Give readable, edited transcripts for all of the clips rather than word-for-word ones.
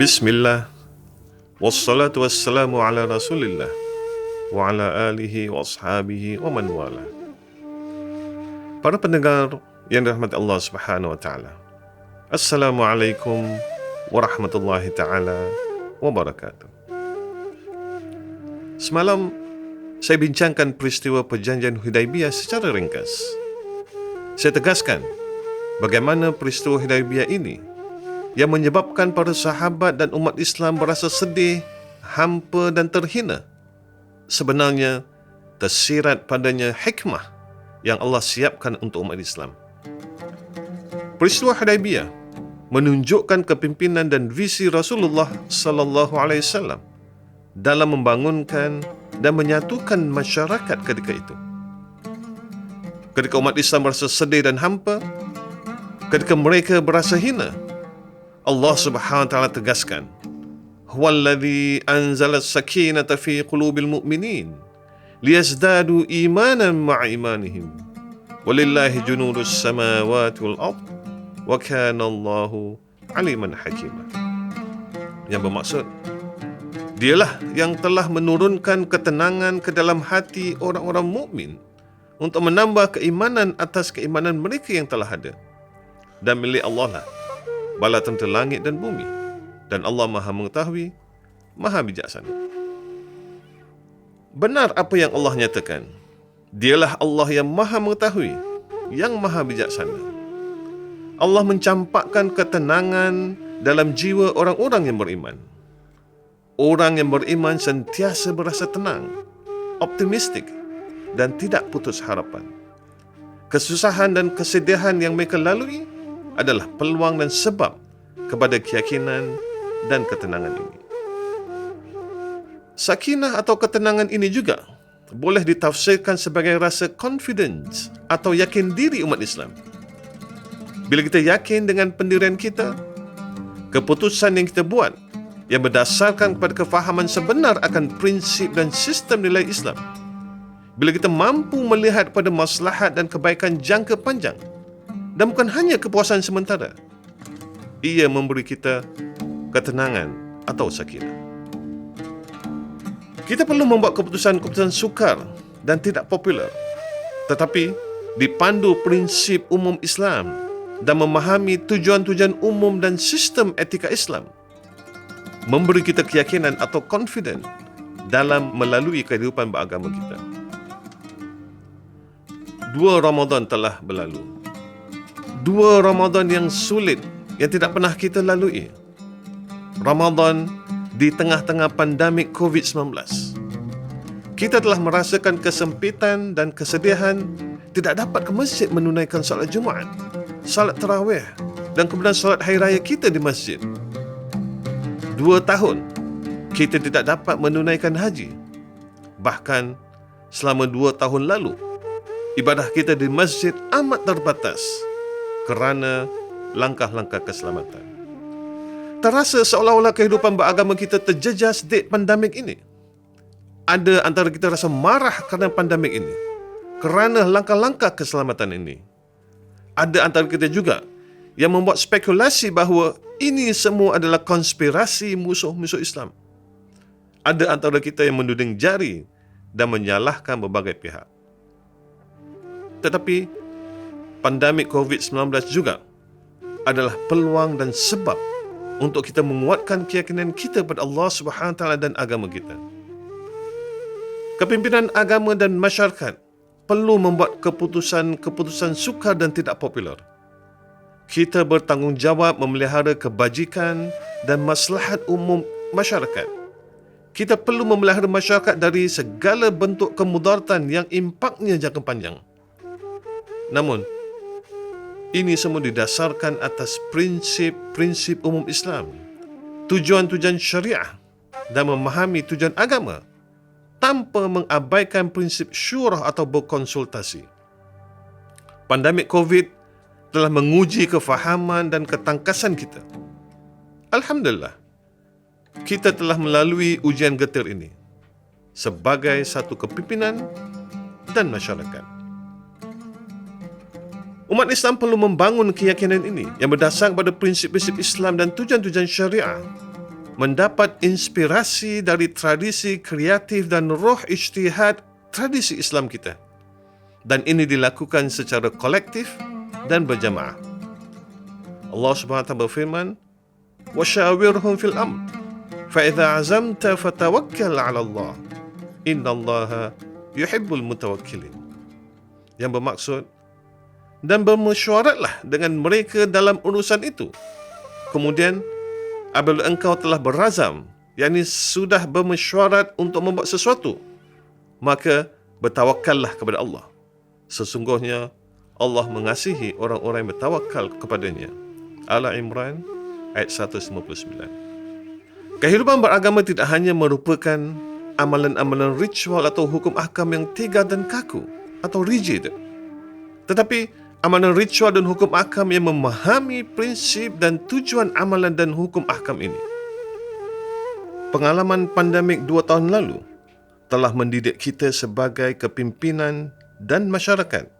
Bismillah, wassalatu wassalamu ala rasulillah, wa ala alihi wa ashabihi wa man wala. Para pendengar yang dirahmati Allah Subhanahu wa Ta'ala, Assalamualaikum warahmatullahi ta'ala wabarakatuh. Semalam saya bincangkan peristiwa perjanjian Hudaibiyah secara ringkas. Saya tegaskan bagaimana peristiwa Hudaibiyah ini yang menyebabkan para sahabat dan umat Islam berasa sedih, hampa dan terhina, sebenarnya tersirat padanya hikmah yang Allah siapkan untuk umat Islam. Peristiwa Hudaibiyah menunjukkan kepimpinan dan visi Rasulullah sallallahu alaihi wasallam dalam membangunkan dan menyatukan masyarakat ketika itu. Ketika umat Islam berasa sedih dan hampa, ketika mereka berasa hina, Allah Subhanahu wa taala tegaskan, "Huwallazi anzala as-sakinata fi qulubil mu'minin liyazdadu imanan ma'a imanihim. Walillahi junudus samawati wal ard wa kana Allahu aliman hakima." Yang bermaksud, Dialah yang telah menurunkan ketenangan ke dalam hati orang-orang mukmin untuk menambah keimanan atas keimanan mereka yang telah ada. Dan milik Allah lah bala tentera langit dan bumi, dan Allah Maha mengetahui, Maha bijaksana. Benar apa yang Allah nyatakan, Dialah Allah yang Maha mengetahui, yang Maha bijaksana. Allah mencampakkan ketenangan dalam jiwa orang-orang yang beriman. Orang yang beriman sentiasa berasa tenang, optimistik dan tidak putus harapan. Kesusahan dan kesedihan yang mereka lalui adalah peluang dan sebab kepada keyakinan dan ketenangan ini. Sakinah atau ketenangan ini juga boleh ditafsirkan sebagai rasa confidence atau yakin diri umat Islam. Bila kita yakin dengan pendirian kita, keputusan yang kita buat yang berdasarkan kepada kefahaman sebenar akan prinsip dan sistem nilai Islam, bila kita mampu melihat pada maslahat dan kebaikan jangka panjang dan bukan hanya kepuasan sementara, ia memberi kita ketenangan atau sakinah. Kita perlu membuat keputusan-keputusan sukar dan tidak popular, tetapi dipandu prinsip umum Islam dan memahami tujuan-tujuan umum dan sistem etika Islam, memberi kita keyakinan atau confident dalam melalui kehidupan beragama kita. 2 Ramadan telah berlalu. 2 Ramadan yang sulit yang tidak pernah kita lalui. Ramadan di tengah-tengah pandemik COVID-19. Kita telah merasakan kesempitan dan kesedihan tidak dapat ke masjid menunaikan salat Jumaat, salat tarawih dan kemudian salat hari raya kita di masjid. 2 tahun kita tidak dapat menunaikan haji. Bahkan selama 2 tahun lalu, ibadah kita di masjid amat terbatas kerana langkah-langkah keselamatan. Terasa seolah-olah kehidupan beragama kita terjejas di pandemik ini. Ada antara kita rasa marah kerana pandemik ini, kerana langkah-langkah keselamatan ini. Ada antara kita juga yang membuat spekulasi bahawa ini semua adalah konspirasi musuh-musuh Islam. Ada antara kita yang menuding jari dan menyalahkan berbagai pihak. Tetapi pandemik COVID-19 juga adalah peluang dan sebab untuk kita menguatkan keyakinan kita pada Allah Subhanahu wa taala dan agama kita. Kepimpinan agama dan masyarakat perlu membuat keputusan-keputusan sukar dan tidak popular. Kita bertanggungjawab memelihara kebajikan dan maslahat umum masyarakat. Kita perlu memelihara masyarakat dari segala bentuk kemudaratan yang impaknya jangka panjang. Namun, ini semua didasarkan atas prinsip-prinsip umum Islam, tujuan-tujuan syariah dan memahami tujuan agama tanpa mengabaikan prinsip syurah atau berkonsultasi. Pandemik COVID telah menguji kefahaman dan ketangkasan kita. Alhamdulillah, kita telah melalui ujian getir ini sebagai satu kepimpinan dan masyarakat. Umat Islam perlu membangun keyakinan ini yang berdasar pada prinsip-prinsip Islam dan tujuan-tujuan syariah mendapat inspirasi dari tradisi kreatif dan roh ijtihad tradisi Islam kita. Dan ini dilakukan secara kolektif dan berjamaah. Allah Subhanahu wa taala berfirman, "Wasyawirhum fil amr, fa idza azamta fatawakkal 'ala Allah. Innallaha yuhibbul mutawakkilin." Yang bermaksud, dan bermesyuaratlah dengan mereka dalam urusan itu. Kemudian, apabila engkau telah berazam, yakni sudah bermesyuarat untuk membuat sesuatu, maka bertawakallah kepada Allah. Sesungguhnya Allah mengasihi orang-orang yang bertawakal kepadanya. Al-Imran ayat 159. Kehidupan beragama tidak hanya merupakan amalan-amalan ritual atau hukum ahkam yang tegar dan kaku atau rigid, tetapi amalan ritual dan hukum ahkam yang memahami prinsip dan tujuan amalan dan hukum ahkam ini. Pengalaman pandemik 2 tahun lalu telah mendidik kita sebagai kepimpinan dan masyarakat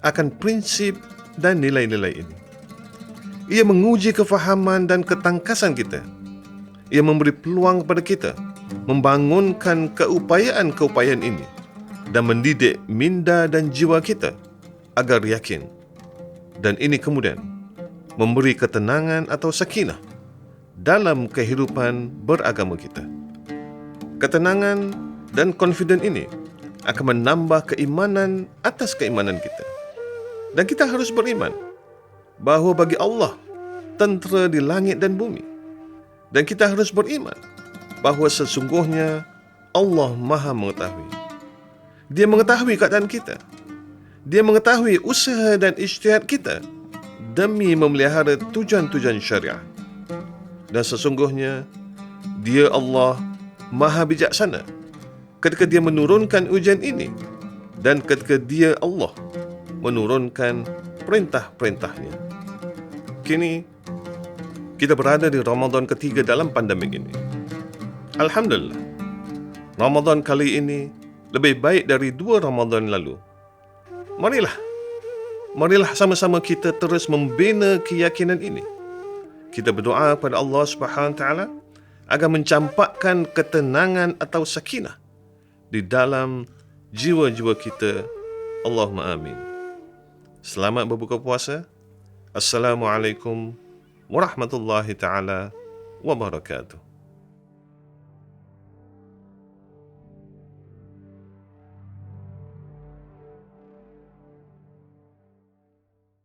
akan prinsip dan nilai-nilai ini. Ia menguji kefahaman dan ketangkasan kita. Ia memberi peluang kepada kita membangunkan keupayaan-keupayaan ini dan mendidik minda dan jiwa kita agar yakin. Dan ini kemudian memberi ketenangan atau sakinah dalam kehidupan beragama kita. Ketenangan dan confident ini akan menambah keimanan atas keimanan kita. Dan kita harus beriman bahawa bagi Allah tentera di langit dan bumi. Dan kita harus beriman bahawa sesungguhnya Allah Maha mengetahui. Dia mengetahui keadaan kita. Dia mengetahui usaha dan ijtihad kita demi memelihara tujuan-tujuan syariah. Dan sesungguhnya Dia Allah Maha bijaksana ketika Dia menurunkan ujian ini dan ketika Dia Allah menurunkan perintah-perintahnya. Kini kita berada di Ramadan ketiga dalam pandemik ini. Alhamdulillah, Ramadan kali ini lebih baik dari 2 Ramadan lalu. Marilah sama-sama kita terus membina keyakinan ini. Kita berdoa kepada Allah Subhanahu wa taala agar mencampakkan ketenangan atau sakinah di dalam jiwa-jiwa kita. Allahumma amin. Selamat berbuka puasa. Assalamualaikum warahmatullahi taala wabarakatuh.